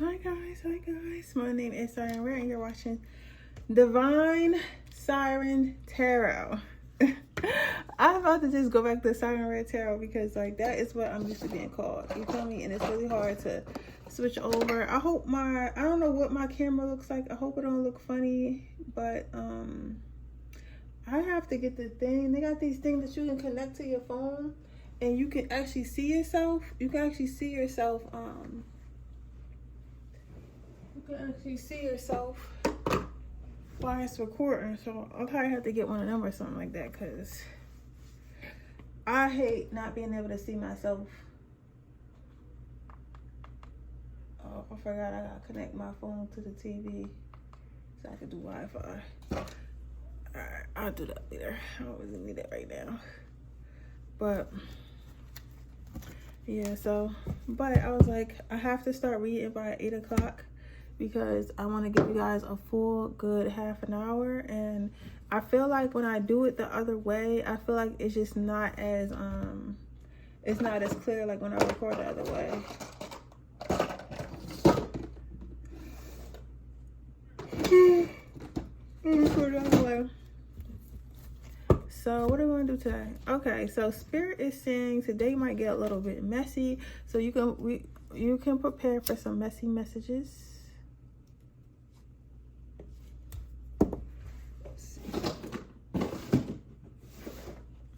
Hi guys, my name is sirenredd and you're watching Divine Siren Tarot. I'm about to just go back to sirenredd tarot because like that is what I'm used to being called, you feel me? And it's really hard to switch over. I don't know what my camera looks like. I hope it don't look funny, but I have to get the thing. They got these things that you can connect to your phone and you can actually see yourself. You can actually see yourself while it's recording, so I'll probably have to get one of them or something like that because I hate not being able to see myself. Oh, I forgot I gotta connect my phone to the TV so I can do Wi-Fi. Alright, I'll do that later. I don't really need it right now. But yeah, but I was like, I have to start reading by 8 o'clock. Because I want to give you guys a full good half an hour, and I feel like when I do it the other way, I feel like it's just not as it's not as clear like when I record the other way. So what are we gonna do today? Okay, so Spirit is saying today might get a little bit messy, so you can prepare for some messy messages.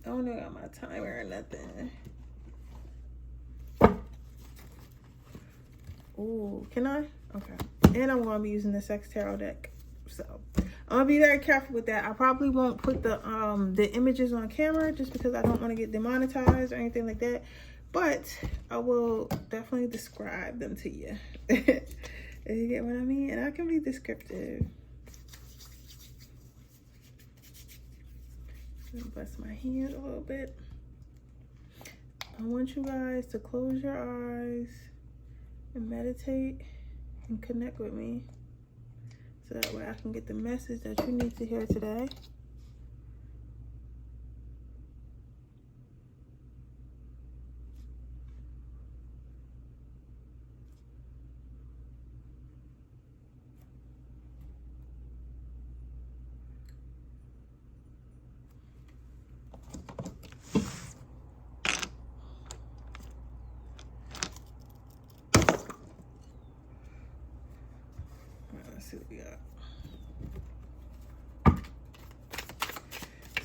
I don't know, got my timer or nothing. Ooh, can I? Okay. And I'm going to be using the Sex Tarot deck. So, I'm going to be very careful with that. I probably won't put the images on camera just because I don't want to get demonetized or anything like that. But I will definitely describe them to you. You get what I mean? And I can be descriptive. Bless my hand a little bit. I want you guys to close your eyes and meditate and connect with me so that way I can get the message that you need to hear today. Let's see what we got.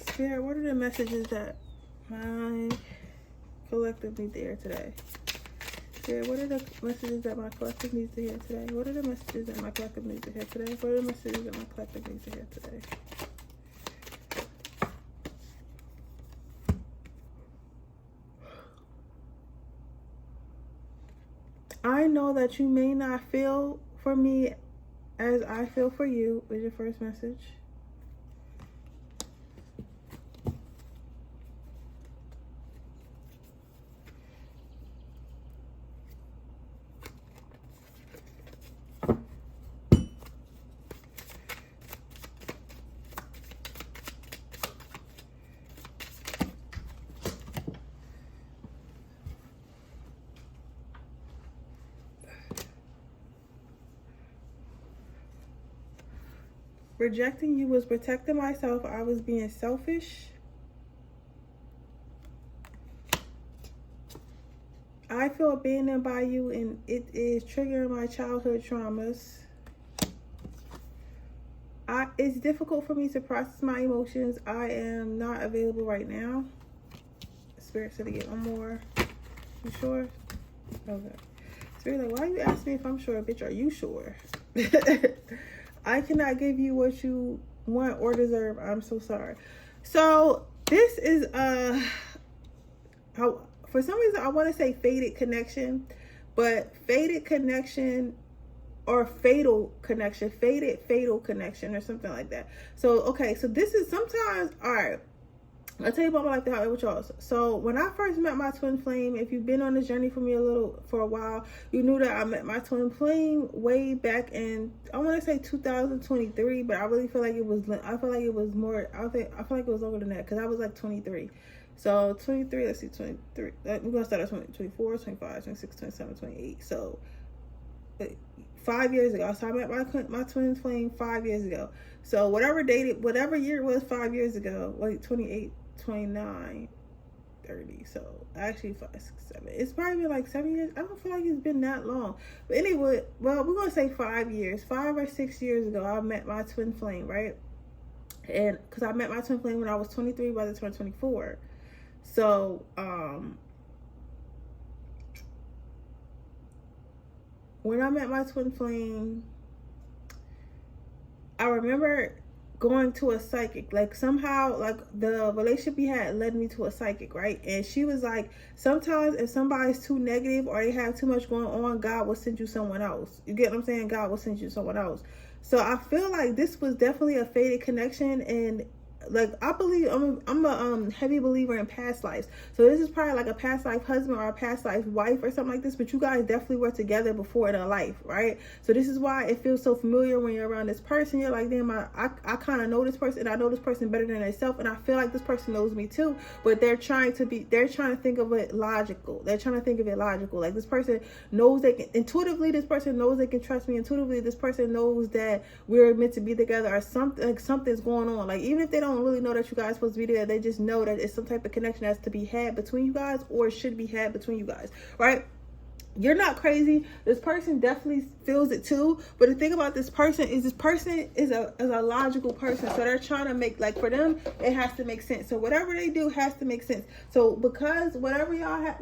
Spirit, what are the messages that my collective need to hear today? Spirit, what are the messages that my collective needs to hear today? What are the messages that my collective needs to hear today? What are the messages that my collective needs to hear today? I know that you may not feel for me as I feel for you, is your first message. Rejecting you was protecting myself. I was being selfish. I feel abandoned by you and it is triggering my childhood traumas. It's difficult for me to process my emotions. I am not available right now. Spirit said to get one more. You sure? Okay. Spirit like, why you ask me if I'm sure? Bitch, are you sure? I cannot give you what you want or deserve. I'm so sorry. So this is for some reason I want to say faded connection, but faded connection or fatal connection, fatal connection or something like that. So okay, so this is sometimes, all right, I'll tell you about my life how it with y'all. So when I first met my twin flame, if you've been on this journey for me for a while, you knew that I met my twin flame way back in, I want to say 2023, but I really feel like it was more, I feel like it was longer than that because I was like 23. So 23, let's see, 23, we're gonna start at 24, 25, 26, 27, 28. So 5 years ago. So I met my twin flame 5 years ago. So whatever year it was 5 years ago, like 28, 29, 30. So actually 5, 6, 7. It's probably been like 7 years. I don't feel like it's been that long. But anyway, well, we're gonna say 5 years. 5 or 6 years ago, I met my twin flame, right? And because I met my twin flame when I was 23, by the time 24. So when I met my twin flame, I remember going to a psychic. Like somehow, like the relationship we had led me to a psychic, right? And she was like, sometimes if somebody's too negative or they have too much going on, God will send you someone else. You get what I'm saying? God will send you someone else. So I feel like this was definitely a fated connection, and like I believe I'm a heavy believer in past lives. So this is probably like a past life husband or a past life wife or something like this, but you guys definitely were together before in a life, right? So this is why it feels so familiar when you're around this person. You're like, damn, I kind of know this person, and I know this person better than myself, and I feel like this person knows me too, but they're trying to think of it logical. Like this person knows they can, intuitively this person knows they can trust me. Intuitively this person knows that we're meant to be together, or something, like something's going on. Like even if they don't really know that you guys are supposed to be together, they just know that it's some type of connection that's to be had between you guys, or should be had between you guys, right? You're not crazy. This person definitely feels it too. But the thing about this person is a logical person. So they're trying to make, like, for them, it has to make sense. So whatever they do has to make sense. So because whatever y'all had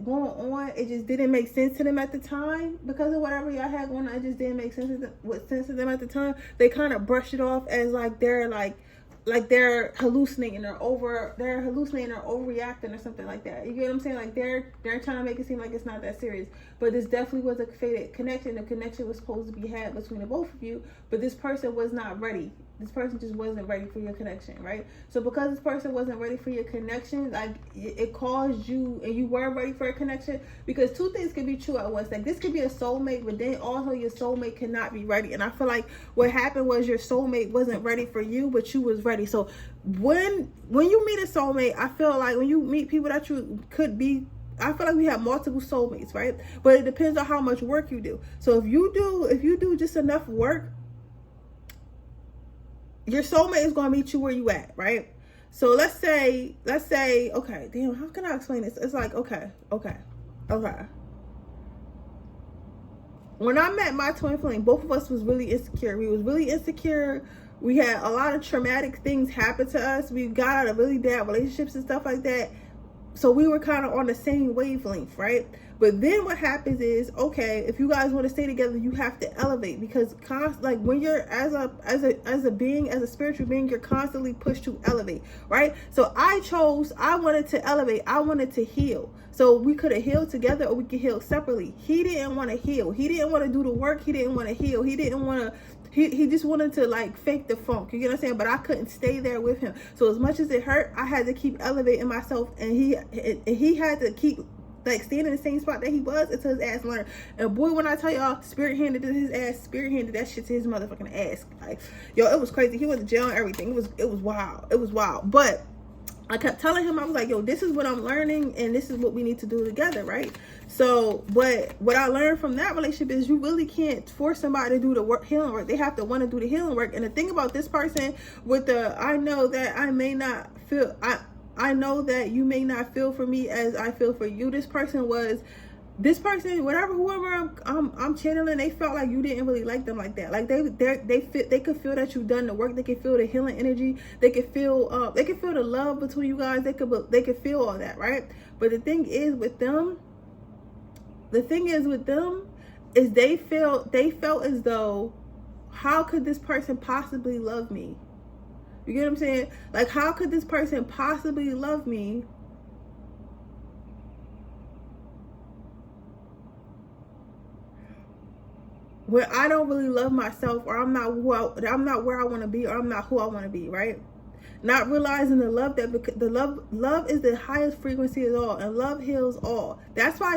going on, it just didn't make sense to them at the time. Because of whatever y'all had going on, it just didn't make sense to them at the time. They kind of brushed it off as like they're hallucinating or overreacting or something like that. You get what I'm saying? Like they're trying to make it seem like it's not that serious. But this definitely was a fated connection. The connection was supposed to be had between the both of you, but this person was not ready. This person just wasn't ready for your connection, right? So because this person wasn't ready for your connection, like it caused you, and you weren't ready for a connection, because two things could be true at once. Like this could be a soulmate, but then also your soulmate cannot be ready. And I feel like what happened was your soulmate wasn't ready for you, but you was ready. So when you meet a soulmate, I feel like when you meet people that you could be, I feel like we have multiple soulmates, right? But it depends on how much work you do. So if you do just enough work, your soulmate is going to meet you where you at, right? So let's say, okay, damn, how can I explain this? It's like, okay. When I met my twin flame, both of us was really insecure. We was really insecure. We had a lot of traumatic things happen to us. We got out of really bad relationships and stuff like that. So we were kind of on the same wavelength, right? But then what happens is, okay, if you guys want to stay together, you have to elevate, because like when you're as a being, as a spiritual being, you're constantly pushed to elevate, right? So I wanted to elevate. I wanted to heal. So we could have healed together, or we could heal separately. He didn't want to heal. He didn't want to do the work. He didn't want to heal. He didn't want to. He just wanted to like fake the funk. You get what I'm saying? But I couldn't stay there with him. So as much as it hurt, I had to keep elevating myself, and he had to keep like staying in the same spot that he was until his ass learned. And boy, when I tell y'all, spirit handed that shit to his motherfucking ass. Like, yo, it was crazy. He went to jail and everything. It was wild. But I kept telling him, I was like, yo, this is what I'm learning, and this is what we need to do together, right? So, but what I learned from that relationship is you really can't force somebody to do the healing work. They have to want to do the healing work. And the thing about this person I know that you may not feel for me as I feel for you. Whoever I'm channeling, they felt like you didn't really like them like that. Like they could feel that you've done the work. They could feel the healing energy. They could feel the love between you guys. They could feel all that, right? But the thing is with them is they felt as though, how could this person possibly love me? You get what I'm saying? Like, how could this person possibly love me when I don't really love myself, or I'm not where I want to be, or I'm not who I want to be, right? Not realizing the love love is the highest frequency of all, and love heals all. That's why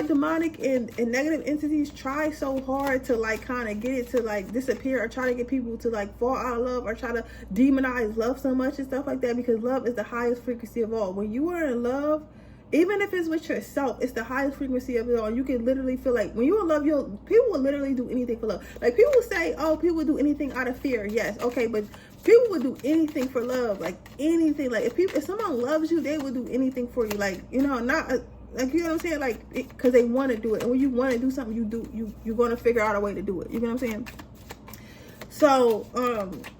demonic and negative entities try so hard to like kind of get it to like disappear, or try to get people to like fall out of love, or try to demonize love so much and stuff like that, because love is the highest frequency of all. When you are in love, Even if it's with yourself, it's the highest frequency of it all. You can literally feel like when you're in love, people will literally do anything for love. Like people will say, oh, people will do anything out of fear. Yes, okay, but people will do anything for love, like anything. Like if someone loves you, they will do anything for you. Like, you know, not like, you know what I'm saying? Like, because they want to do it. And when you want to do something, you're going to figure out a way to do it. You know what I'm saying? So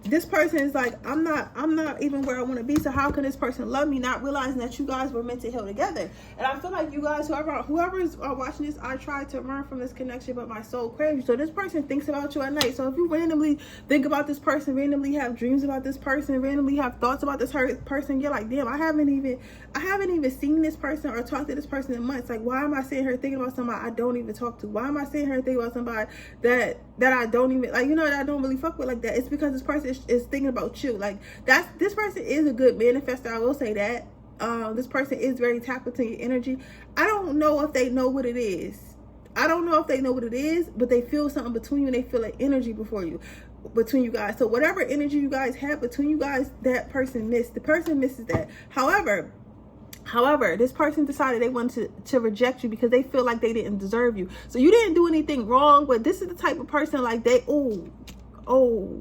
this person is like, I'm not even where I want to be. So how can this person love me, not realizing that you guys were meant to heal together? And I feel like you guys, whoever is watching this, I tried to run from this connection, but my soul craves. So this person thinks about you at night. So if you randomly think about this person, randomly have dreams about this person, randomly have thoughts about this person, you're like, damn, I haven't even seen this person or talked to this person in months. Like, why am I sitting here thinking about somebody I don't even talk to? Why am I sitting here thinking about somebody that I don't even, like, you know, that I don't really fuck with like that? It's because this person is thinking about you. Like, this person is a good manifestor, I will say that. This person is very tapped into your energy. I don't know if they know what it is. But they feel something between you, and they feel like energy between you guys. So whatever energy you guys have between you guys, that person missed. The person misses that. However, this person decided they wanted to reject you because they feel like they didn't deserve you. So you didn't do anything wrong, but this is the type of person like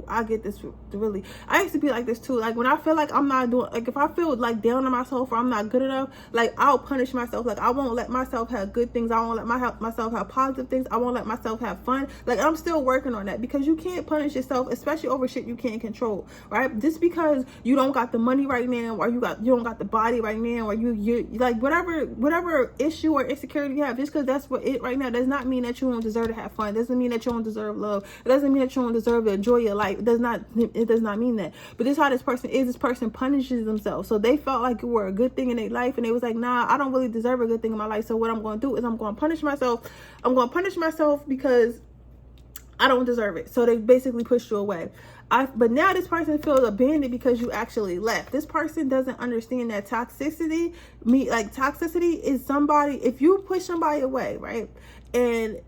I get this really. I used to be like this too. Like when I feel like I'm not doing, like if I feel like down on myself or I'm not good enough, like I'll punish myself. Like I won't let myself have good things. I won't let myself have positive things. I won't let myself have fun. Like I'm still working on that, because you can't punish yourself, especially over shit you can't control, right? Just because you don't got the money right now, or you don't got the body right now, or you like whatever issue or insecurity you have, just because that's what it right now does not mean that you don't deserve to have fun. It doesn't mean that you don't deserve love. It doesn't mean that you don't deserve to enjoy your life. It does not mean that. But this is how this person is. This person punishes themselves. So they felt like it were a good thing in their life, and they was like, nah, I don't really deserve a good thing in my life. So what I'm going to do is I'm going to punish myself. I'm going to punish myself because I don't deserve it. So they basically pushed you away. But now this person feels abandoned because you actually left. This person doesn't understand that toxicity is somebody, if you push somebody away, right? And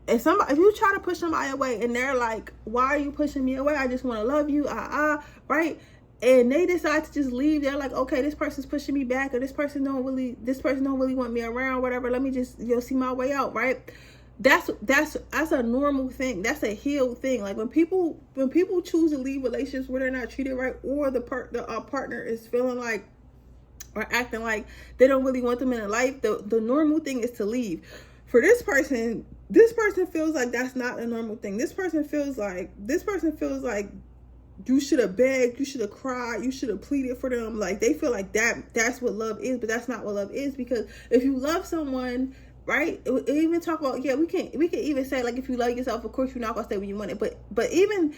if you try to push somebody away and they're like, why are you pushing me away? I just want to love you, right? And they decide to just leave. They're like, okay, this person's pushing me back, or this person don't really want me around, whatever. Let me just see my way out, right? That's a normal thing. That's a healed thing. Like when people choose to leave relationships where they're not treated right, or the partner is feeling like or acting like they don't really want them in their life, the normal thing is to leave. For this person feels like that's not a normal thing. This person feels like you should have begged, you should have cried, you should have pleaded for them. Like they feel like that's what love is, but that's not what love is. Because if you love someone, right? Even talk about, we can even say, like, if you love yourself, of course you're not gonna stay when you want it. But even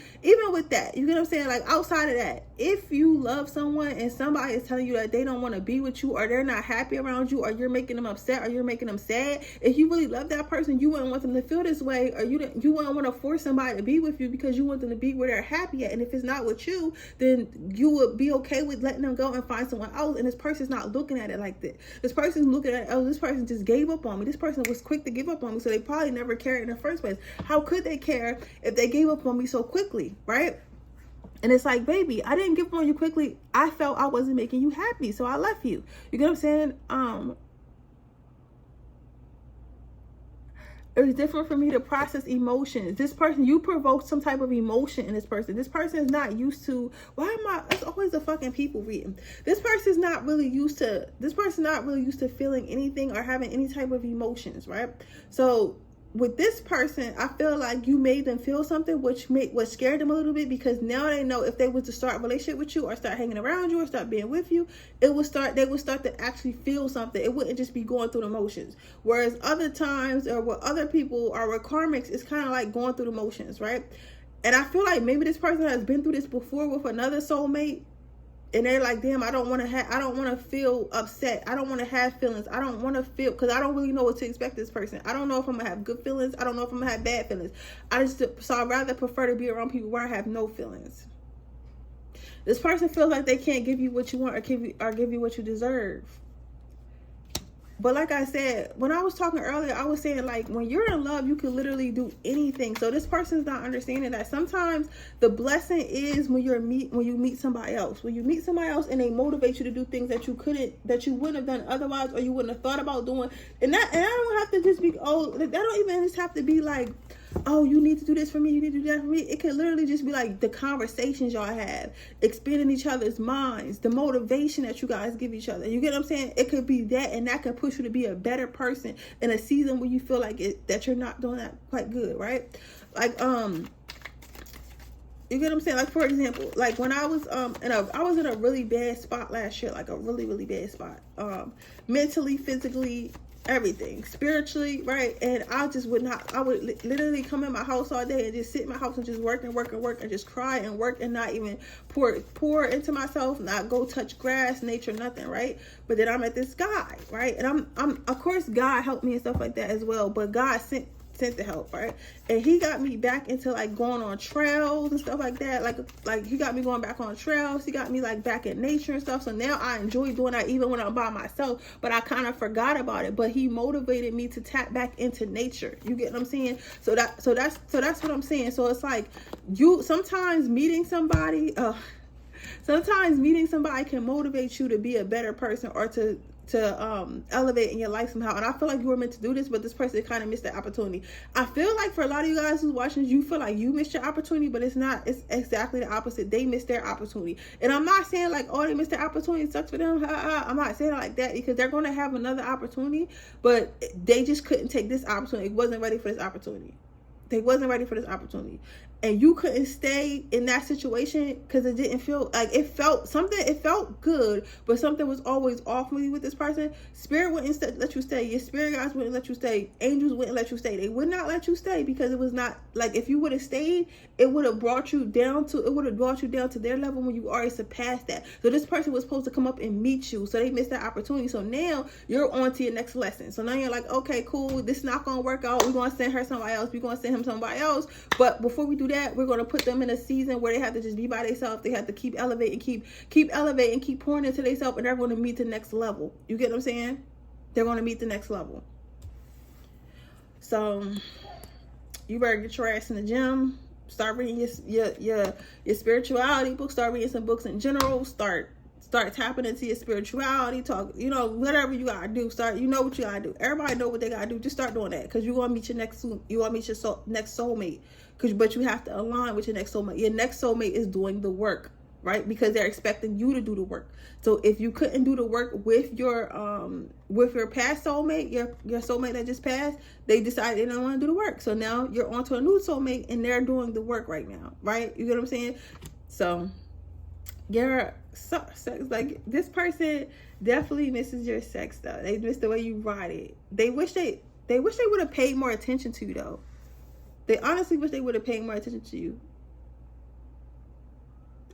with that, you get what I'm saying? Like outside of that, if you love someone and somebody is telling you that they don't want to be with you, or they're not happy around you, or you're making them upset, or you're making them sad, if you really love that person, you wouldn't want them to feel this way, or you wouldn't want to force somebody to be with you, because you want them to be where they're happy at. And if it's not with you, then you would be okay with letting them go and find someone else. And this person's not looking at it like that. This person's looking at, oh, this person just gave up on me. This person was quick to give up on me, so they probably never cared in the first place. How could they care if they gave up on me so quickly, right? And it's like, baby, I didn't give up on you quickly. I felt I wasn't making you happy, so I left you. You get what I'm saying? It was different for me to process emotions. This person, you provoked some type of emotion in this person. This person is not used to, it's always a fucking people reading. This person's not really used to feeling anything or having any type of emotions, right? So with this person, I feel like you made them feel something, which scared them a little bit, because now they know if they were to start a relationship with you, or start hanging around you, or start being with you, they would start to actually feel something. It wouldn't just be going through the motions. Whereas other times, or with other people, or with karmics, it's kind of like going through the motions, right? And I feel like maybe this person has been through this before with another soulmate, and they're like, damn, I don't want to feel upset. I don't want to have feelings. I don't want to feel, because I don't really know what to expect this person. I don't know if I'm going to have good feelings. I don't know if I'm going to have bad feelings. So I'd rather prefer to be around people where I have no feelings. This person feels like they can't give you what you want, or give you what you deserve. But like I said, when I was talking earlier, I was saying like when you're in love, you can literally do anything. So this person's not understanding that sometimes the blessing is when you meet somebody else. When you meet somebody else and they motivate you to do things that you wouldn't have done otherwise, or you wouldn't have thought about doing. And I don't have to just be that don't even just have to be like, oh, you need to do this for me, you need to do that for me. It can literally just be like the conversations y'all have, expanding each other's minds, the motivation that you guys give each other. You get what I'm saying? It could be that, and that could push you to be a better person in a season where you feel like that you're not doing that quite good, right? Like, you get what I'm saying? Like, for example, like when I was I was in a really bad spot last year, like a really, really bad spot. Mentally, physically, everything, spiritually, right? And I would literally come in my house all day and just sit in my house and just work and just cry and work and not even pour into myself, not go touch grass, nature, nothing, right? But then I met this guy, right? And I'm of course God helped me and stuff like that as well, but God sent the help, right? And he got me back into like going on trails and stuff like that. Like he got me going back on trails. He got me like back in nature and stuff. So now I enjoy doing that even when I'm by myself, but I kind of forgot about it. But he motivated me to tap back into nature. You get what I'm saying? So that's what I'm saying. So it's like sometimes meeting somebody can motivate you to be a better person or to elevate in your life somehow. And I feel like you were meant to do this, but this person kind of missed the opportunity. I feel like for a lot of you guys who's watching, you feel like you missed your opportunity, but it's not. It's exactly the opposite. They missed their opportunity. And I'm not saying like, oh, they missed their opportunity, it sucks for them. I'm not saying it like that, because they're going to have another opportunity, but they just couldn't take this opportunity. It wasn't ready for this opportunity. They wasn't ready for this opportunity. And you couldn't stay in that situation because it didn't feel like it felt good, but something was always off with you with this person. Spirit wouldn't let you stay. Your spirit guides wouldn't let you stay. Angels wouldn't let you stay. They would not let you stay because it was not like, if you would have stayed, it would have brought you down to their level when you already surpassed that. So this person was supposed to come up and meet you. So they missed that opportunity. So now you're on to your next lesson. So now you're like, okay, cool. This is not going to work out. We're going to send her somebody else. We're going to send him somebody else. But before we do that, we're going to put them in a season where they have to just be by themselves. They have to keep elevating, keep elevating, keep pouring into themselves, and they're going to meet the next level. You get what I'm saying? They're going to meet the next level. So you better get your ass in the gym. Start reading your spirituality books. Start reading some books in general. Start tapping into your spirituality. Talk, whatever you gotta do. You know what you gotta do. Everybody know what they gotta do. Just start doing that, because you want to meet your next soulmate. But you have to align with your next soulmate. Your next soulmate is doing the work, right? Because they're expecting you to do the work. So if you couldn't do the work with your past soulmate, your soulmate that just passed, they decided they don't want to do the work. So now you're on to a new soulmate and they're doing the work right now, right? You get what I'm saying? So sex, like, this person definitely misses your sex though. They miss the way you ride it. They wish they would have paid more attention to you though. They honestly wish they would have paid more attention to you.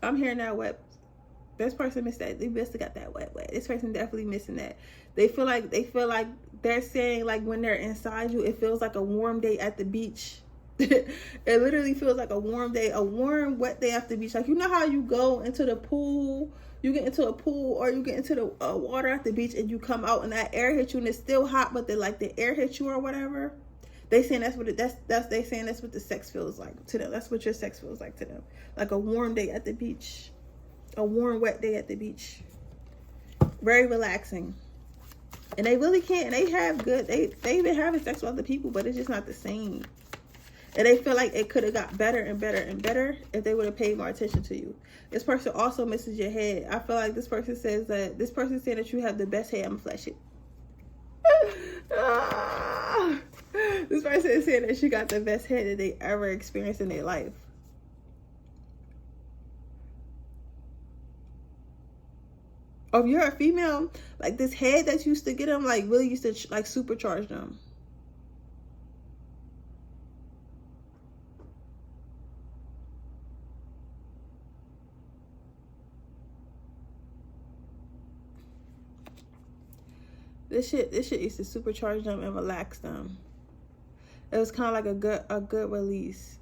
I'm hearing that wet. This person missed that. They must have got that wet. This person definitely missing that. They feel like they're saying, like, when they're inside you, it feels like a warm day at the beach. It literally feels like a warm day, a warm, wet day at the beach. Like, you know how you go into the pool, you get into a pool, or you get into the water at the beach, and you come out and that air hits you and it's still hot, but the air hits you or whatever. They saying that's what the sex feels like to them. That's what your sex feels like to them. Like a warm day at the beach. A warm, wet day at the beach. Very relaxing. And they really can't. They been having sex with other people, but it's just not the same. And they feel like it could have got better and better and better if they would have paid more attention to you. This person also misses your head. I feel like this person saying that you have the best head. I'm flash it. This person is saying that she got the best head that they ever experienced in their life. Or if you're a female, like, this head that used to get them, like, really used to like supercharge them. This shit used to supercharge them and relax them. It was kind of like a good release.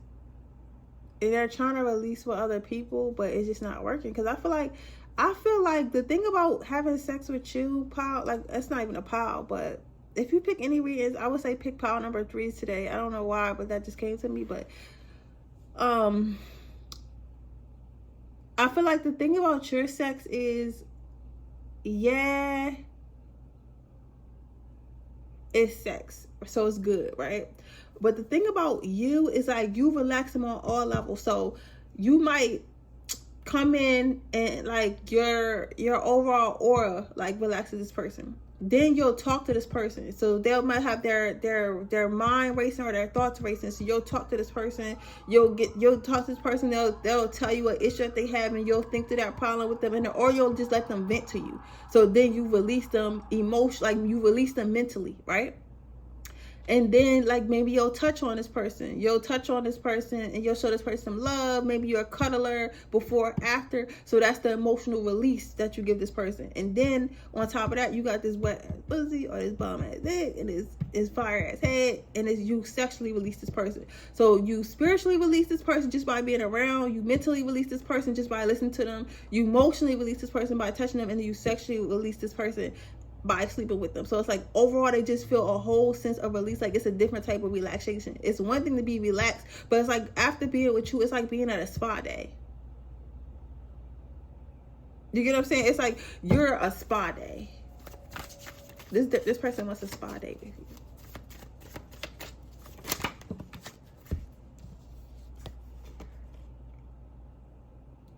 And they're trying to release with other people, but it's just not working. Because I feel like I feel like the thing about having sex with you, pile, like, it's not even a pile, but if you pick any readings, I would say pick pile number 3 today. I don't know why, but that just came to me. But I feel like the thing about your sex is, yeah, it's sex, so it's good, right? But the thing about you is like you relax them on all levels. So you might come in and like your overall aura like relaxes this person. Then you'll talk to this person, so they might have their mind racing or their thoughts racing. So you'll talk to this person, you'll talk to this person, they'll tell you what issue that they have, and you'll think to that problem with them, and or you'll just let them vent to you. So then you release them like you release them mentally, right? And then like maybe you'll touch on this person, and you'll show this person some love. Maybe you're a cuddler before, after. So that's the emotional release that you give this person. And then on top of that, you got this wet ass pussy or this bum ass dick and this fire ass head, and it's you sexually release this person. So you spiritually release this person just by being around, you mentally release this person just by listening to them, you emotionally release this person by touching them, and then you sexually release this person by sleeping with them. So it's like overall they just feel a whole sense of release. Like it's a different type of relaxation. It's one thing to be relaxed, but it's like after being with you, it's like being at a spa day. You get what I'm saying? It's like you're a spa day. This person wants a spa day with you.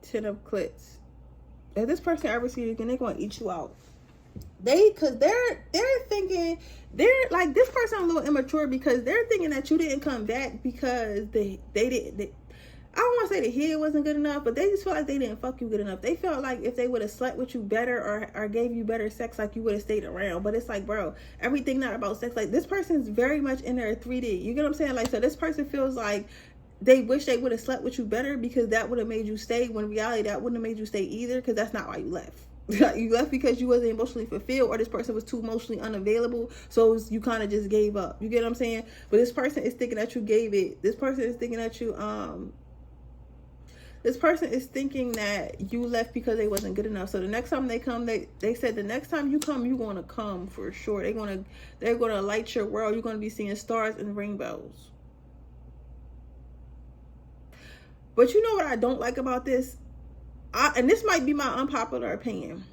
Ten of clits. If this person ever sees you again, they're gonna eat you out. Because they're thinking, they're like, this person a little immature because they're thinking that you didn't come back because they didn't. I don't want to say the head wasn't good enough, but they just feel like they didn't fuck you good enough. They felt like if they would have slept with you better or gave you better sex, like you would have stayed around. But it's like, bro, everything not about sex. Like this person's very much in their 3D. You get what I'm saying? Like, so this person feels like they wish they would have slept with you better because that would have made you stay, when in reality that wouldn't have made you stay either, because that's not why you left. You left because you wasn't emotionally fulfilled, or this person was too emotionally unavailable, so you kind of just gave up. You get what I'm saying? But this person is thinking that you gave it. This person is thinking that you this person is thinking that you left because they wasn't good enough. So the next time they come, they said the next time you come, you're gonna come for sure. They're gonna light your world. You're gonna be seeing stars and rainbows. But you know what I don't like about this? And this might be my unpopular opinion.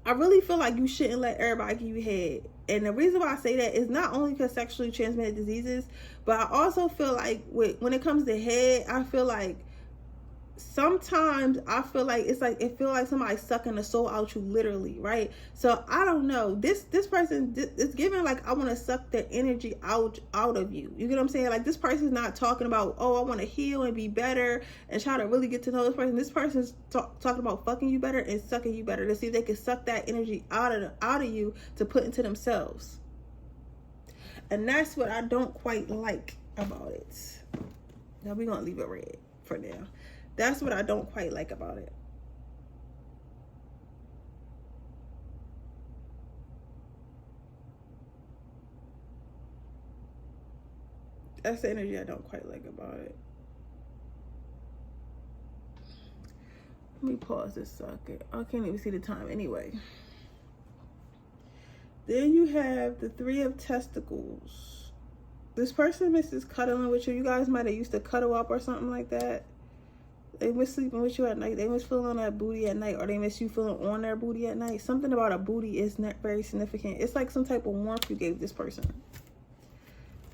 I really feel like you shouldn't let everybody give you head. And the reason why I say that is not only because sexually transmitted diseases, but I also feel like when it comes to head, I feel like sometimes I feel like it feels like somebody sucking the soul out you, literally, right? So I don't know, this person, it's giving like I want to suck the energy out of you. You get what I'm saying? Like this person's not talking about, oh, I want to heal and be better and try to really get to know this person. This person's talking about fucking you better and sucking you better to see if they can suck that energy out of you to put into themselves. And that's what I don't quite like about it. Now we're gonna leave it red for now. That's what I don't quite like about it. That's the energy I don't quite like about it. Let me pause this socket. I can't even see the time anyway. Then you have the 3 of testicles. This person misses cuddling with you. You guys might have used to cuddle up or something like that. They miss sleeping with you at night. They miss feeling on that booty at night, or they miss you feeling on their booty at night. Something about a booty is not very significant. It's like some type of warmth you gave this person.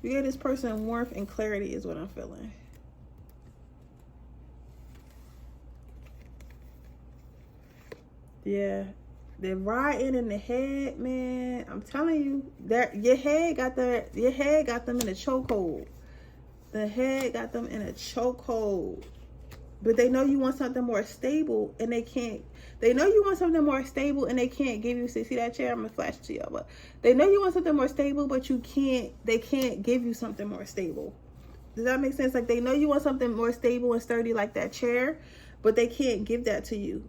You gave this person warmth and clarity is what I'm feeling. Yeah. They're riding in the head, man. I'm telling you, your head got them in a chokehold. The head got them in a chokehold. But they know you want something more stable, and they can't. They know you want something more stable, and they can't give you. See that chair? I'm gonna flash to y'all, but they know you want something more stable, but you can't. They can't give you something more stable. Does that make sense? Like they know you want something more stable and sturdy, like that chair, but they can't give that to you.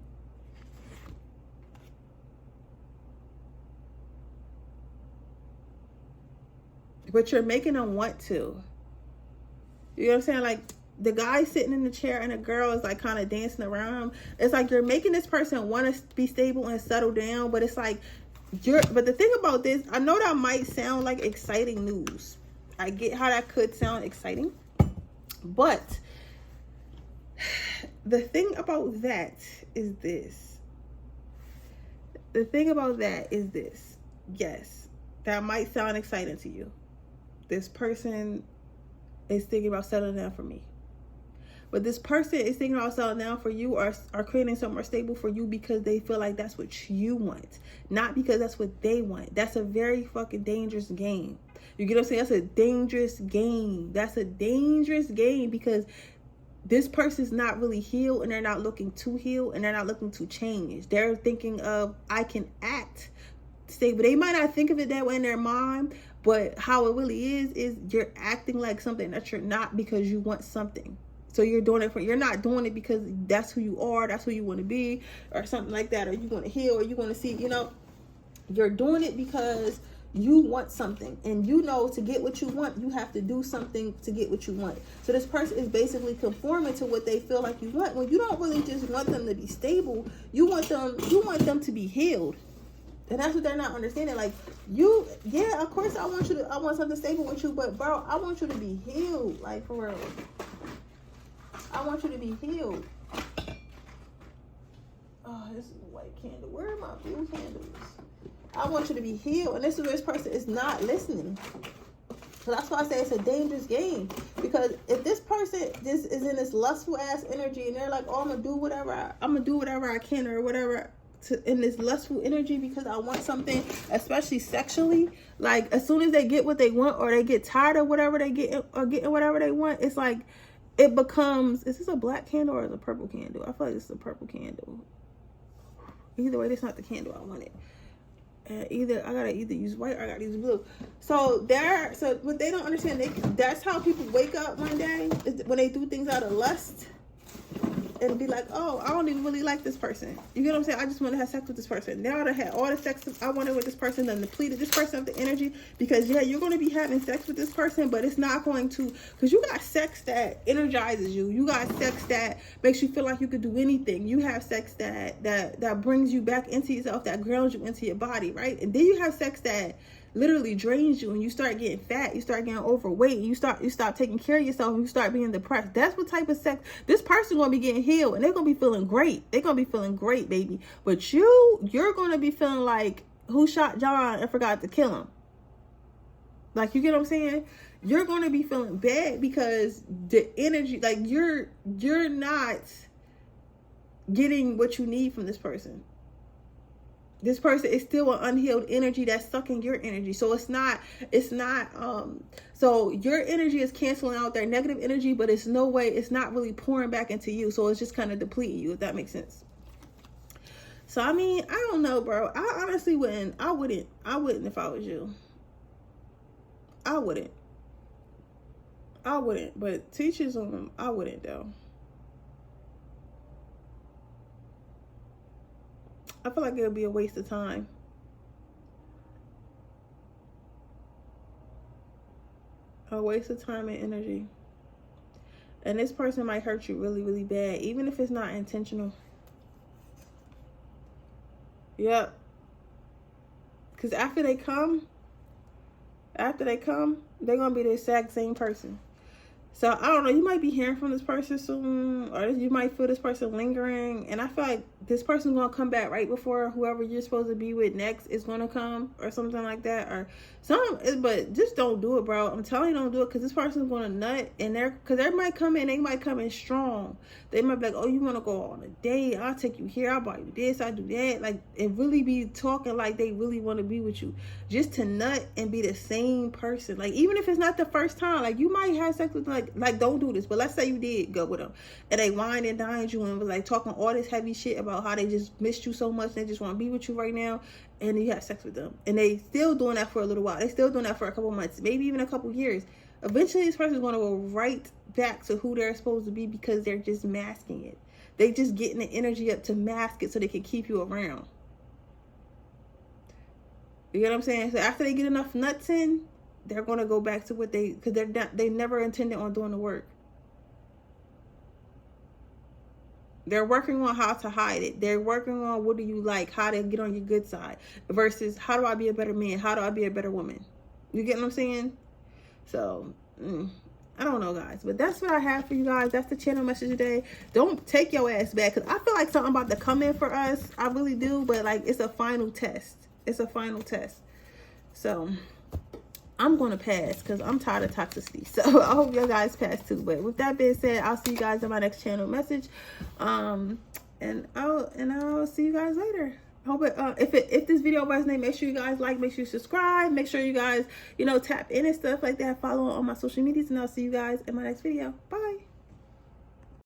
But you're making them want to. You know what I'm saying? Like the guy sitting in the chair and the girl is like kind of dancing around him. It's like you're making this person want to be stable and settle down, but it's like but the thing about this, I know that might sound like exciting news. I get how that could sound exciting, but the thing about that is this. The thing about that is this. Yes, that might sound exciting to you. This person is thinking about settling down for me. But this person is thinking about settling down for you, or creating somewhere stable for you because they feel like that's what you want. Not because that's what they want. That's a very fucking dangerous game. You get what I'm saying? That's a dangerous game. That's a dangerous game because this person's not really healed, and they're not looking to heal, and they're not looking to change. They're thinking of, I can act stable. They might not think of it that way in their mind, but how it really is you're acting like something that you're not because you want something. So you're doing it you're not doing it because that's who you are, that's who you want to be, or something like that, or you want to heal, or you want to see, you're doing it because you want something, and to get what you want, you have to do something to get what you want. So this person is basically conforming to what they feel like you want, when you don't really just want them to be stable. You want them to be healed. And that's what they're not understanding. Like, of course I want something stable with you, but bro, I want you to be healed. Like, for real. I want you to be healed. Oh, this is a white candle. Where are my blue candles? I want you to be healed. And this is where this person is not listening. So that's why I say it's a dangerous game. Because if this person is in this lustful ass energy, and they're like, oh, I'm gonna do whatever I can, or whatever, in this lustful energy because I want something, especially sexually. Like, as soon as they get what they want, or they get tired of whatever they get, or getting whatever they want, it's like it becomes, is this a black candle or is it a purple candle? I feel like this is a purple candle. Either way, that's not the candle I wanted. I gotta either use white or I gotta use blue. So what they don't understand, that's how people wake up one day, is when they do things out of lust. And be like, oh, I don't even really like this person. You get what I'm saying? I just want to have sex with this person. Now I had all the sex I wanted with this person, then depleted this person of the energy. Because you're going to be having sex with this person, but it's not going to, because you got sex that energizes you. You got sex that makes you feel like you could do anything. You have sex that brings you back into yourself, that grounds you into your body, right? And then you have sex that literally drains you, and you start getting fat, you start getting overweight, you stop taking care of yourself, and you start being depressed. That's what type of sex this person's gonna be getting healed, and they're gonna be feeling great. They're gonna be feeling great, baby. But you're gonna be feeling like, who shot John and forgot to kill him? Like, you get what I'm saying? You're gonna be feeling bad because the energy, like, you're not getting what you need from this person. This person is still an unhealed energy that's sucking your energy. So so your energy is canceling out their negative energy, but it's not really pouring back into you. So it's just kind of depleting you, if that makes sense. So, I mean, I don't know, bro. I honestly wouldn't. I wouldn't if I was you. I wouldn't. But teachers on them, I wouldn't though. I feel like it would be a waste of time. A waste of time and energy. And this person might hurt you really, really bad, even if it's not intentional. Yep. Because after they come, they're going to be the exact same person. So, I don't know, you might be hearing from this person soon, or you might feel this person lingering, and I feel like this person's going to come back right before whoever you're supposed to be with next is going to come, or something like that, or but just don't do it, bro. I'm telling you, don't do it, because this person's going to nut, and because they might come in strong. They might be like, oh, you want to go on a date, I'll take you here, I'll buy you this, I'll do that, like, and really be talking like they really want to be with you, just to nut and be the same person. Like, even if it's not the first time, like, you might have sex with, like don't do this, but let's say you did go with them, and they whined and dined you, and was like talking all this heavy shit about how they just missed you so much, and they just want to be with you right now, and you have sex with them, and they still doing that for a little while, they still doing that for a couple months, maybe even a couple years. Eventually this person is going to go right back to who they're supposed to be, because they're just masking it. They just getting the energy up to mask it so they can keep you around. You get what I'm saying? So after they get enough nuts in, they're going to go back to what because they never intended on doing the work. They're working on how to hide it. They're working on what do you like, how to get on your good side, versus how do I be a better man? How do I be a better woman? You get what I'm saying? So, I don't know, guys, but that's what I have for you guys. That's the channel message today. Don't take your ass back, because I feel like something about to come in for us. I really do, but like it's a final test. It's a final test. So I'm going to pass because I'm tired of toxicity. So I hope you guys pass too. But with that being said, I'll see you guys in my next channel message. And I'll see you guys later. Hope it, if this video resonates, make sure you guys like, make sure you subscribe, make sure you guys, tap in and stuff like that. Follow on my social medias, and I'll see you guys in my next video. Bye.